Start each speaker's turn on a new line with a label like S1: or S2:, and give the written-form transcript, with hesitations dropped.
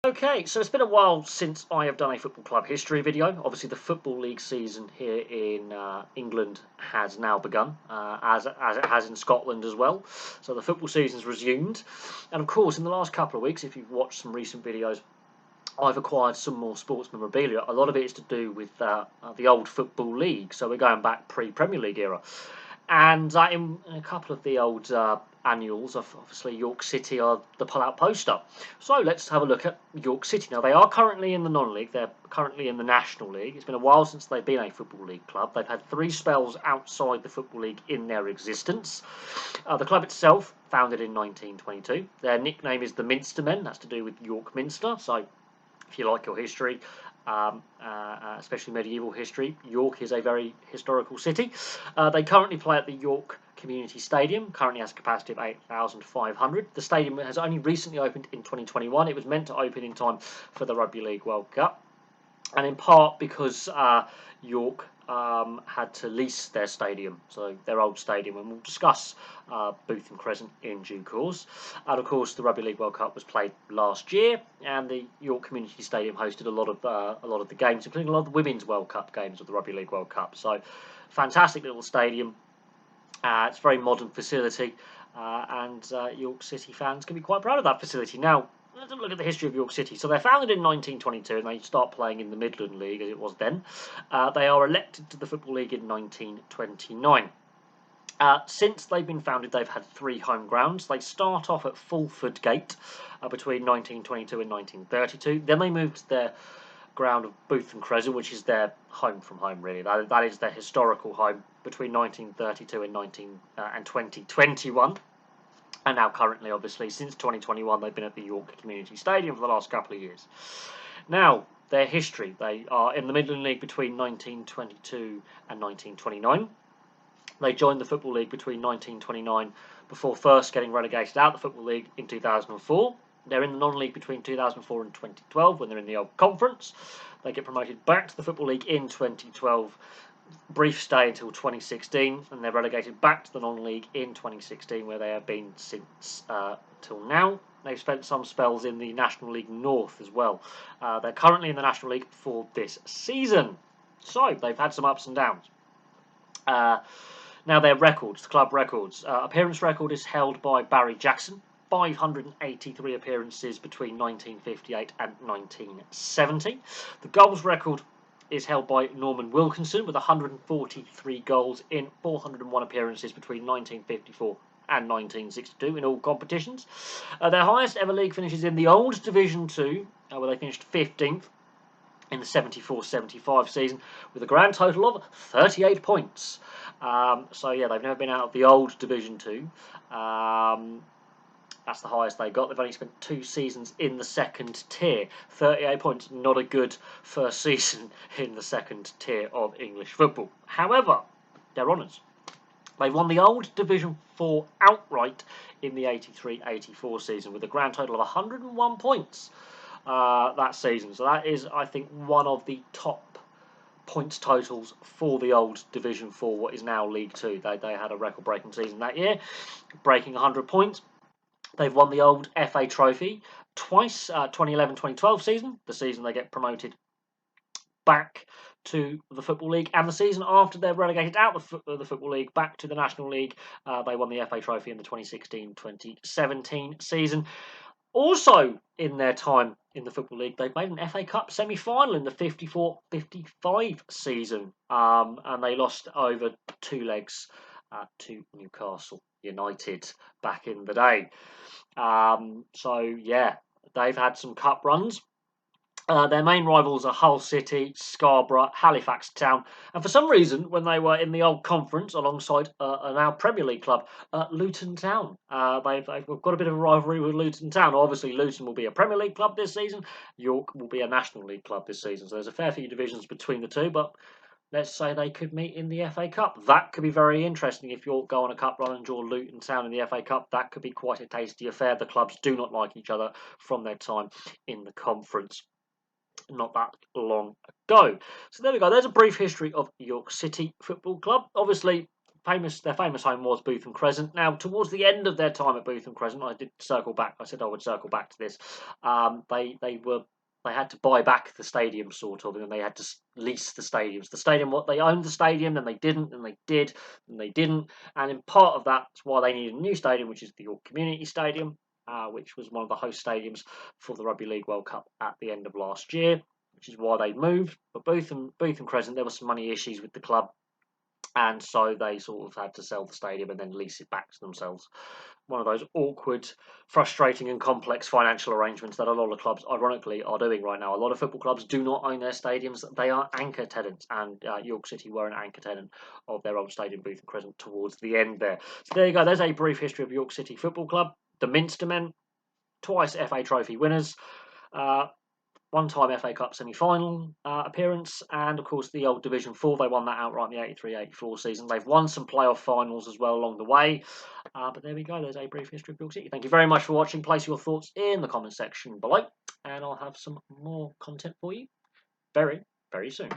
S1: Okay, so it's been a while since I have done a football club history video. Obviously, the Football League season here in England has now begun, as it has in Scotland as well. So the football season's resumed. And of course, in the last couple of weeks, if you've watched some recent videos, I've acquired some more sports memorabilia. A lot of it is to do with the old Football League. So we're going back pre-Premier League era. And in a couple of the old annuals, obviously York City are the pull-out poster. So let's have a look at York City. Now, they are currently in the non-league. They're currently in the National League. It's been a while since they've been a Football League club. They've had 3 spells outside the Football League in their existence. The club itself, founded in 1922. Their nickname is the Minstermen. That's to do with York Minster. So if you like your history, especially medieval history, York is a very historical city. They currently play at the York Community Stadium, currently has a capacity of 8,500. The stadium has only recently opened in 2021. It was meant to open in time for the Rugby League World Cup, and in part because York had to lease their stadium, so their old stadium, and we'll discuss Bootham Crescent in due course. And of course, the Rugby League World Cup was played last year, and the York Community Stadium hosted a lot of the games, including a lot of the Women's World Cup games of the Rugby League World Cup. So, fantastic little stadium. It's a very modern facility, and York City fans can be quite proud of that facility. Now, let's have a look at the history of York City. So they're founded in 1922 and they start playing in the Midland League as it was then. They are elected to the Football League in 1929. Since they've been founded, they've had 3 home grounds. They start off at Fulford Gate between 1922 and 1932. Then they moved to their ground of Bootham Crescent, which is their home from home, really. That is their historical home between 1932 and 2021. And now currently, obviously, since 2021, they've been at the York Community Stadium for the last couple of years. Now, their history. They are in the Midland League between 1922 and 1929. They joined the Football League between 1929 before first getting relegated out of the Football League in 2004. They're in the non-league between 2004 and 2012 when they're in the old conference. They get promoted back to the Football League in 2012. Brief stay until 2016, and they're relegated back to the non-league in 2016, where they have been since till now. They've spent some spells in the National League North as well. They're currently in the National League for this season, so they've had some ups and downs. Now their records, the club records. Appearance record is held by Barry Jackson. 583 appearances between 1958 and 1970. The goals record is held by Norman Wilkinson with 143 goals in 401 appearances between 1954 and 1962 in all competitions. Their highest ever league finishes in the old Division 2, where they finished 15th in the 74-75 season with a grand total of 38 points. So yeah, they've never been out of the old Division 2. That's the highest they got. They've only spent 2 seasons in the second tier. 38 points, not a good first season in the second tier of English football. However, they're honours. They won the old Division 4 outright in the 83-84 season with a grand total of 101 points that season. So that is, I think, one of the top points totals for the old Division 4, what is now League 2. They had a record-breaking season that year, breaking 100 points. They've won the old FA Trophy twice, 2011-2012 season, the season they get promoted back to the Football League, and the season after they're relegated out of the Football League back to the National League. They won the FA Trophy in the 2016-2017 season. Also, in their time in the Football League, they've made an FA Cup semi-final in the 54-55 season, and they lost over 2 legs to Newcastle United back in the day. So yeah, they've had some cup runs. Their main rivals are Hull City, Scarborough, Halifax Town, and for some reason, when they were in the old conference alongside a now Premier League club, Luton Town. They've got a bit of a rivalry with Luton Town. Obviously, Luton will be a Premier League club this season. York will be a National League club this season. So there's a fair few divisions between the two, but let's say they could meet in the FA Cup. That could be very interesting if York go on a cup run and draw Luton Town in the FA Cup. That could be quite a tasty affair. The clubs do not like each other from their time in the conference not that long ago. So there we go. There's a brief history of York City Football Club. Obviously, their famous home was Bootham Crescent. Now, towards the end of their time at Bootham Crescent, I did circle back. I said I would circle back to this. They had to buy back the stadium, sort of, and they had to lease the stadiums. The stadium, what they owned the stadium, then they didn't, and they did, and they didn't. And in part of that's why they needed a new stadium, which is the York Community Stadium, which was one of the host stadiums for the Rugby League World Cup at the end of last year, which is why they moved. But Bootham Crescent, there were some money issues with the club, and so they sort of had to sell the stadium and then lease it back to themselves. One of those awkward, frustrating, and complex financial arrangements that a lot of clubs, ironically, are doing right now. A lot of football clubs do not own their stadiums; they are anchor tenants, and York City were an anchor tenant of their old stadium, Bootham Crescent, towards the end there. So there you go. There's a brief history of York City Football Club, the Minstermen, twice FA Trophy winners. One-time FA Cup semi-final appearance, and of course the old Division 4, they won that outright in the 83-84 season. They've won some playoff finals as well along the way, but there we go, there's a brief history of York City. Thank you very much for watching. Place your thoughts in the comment section below, and I'll have some more content for you very, very soon.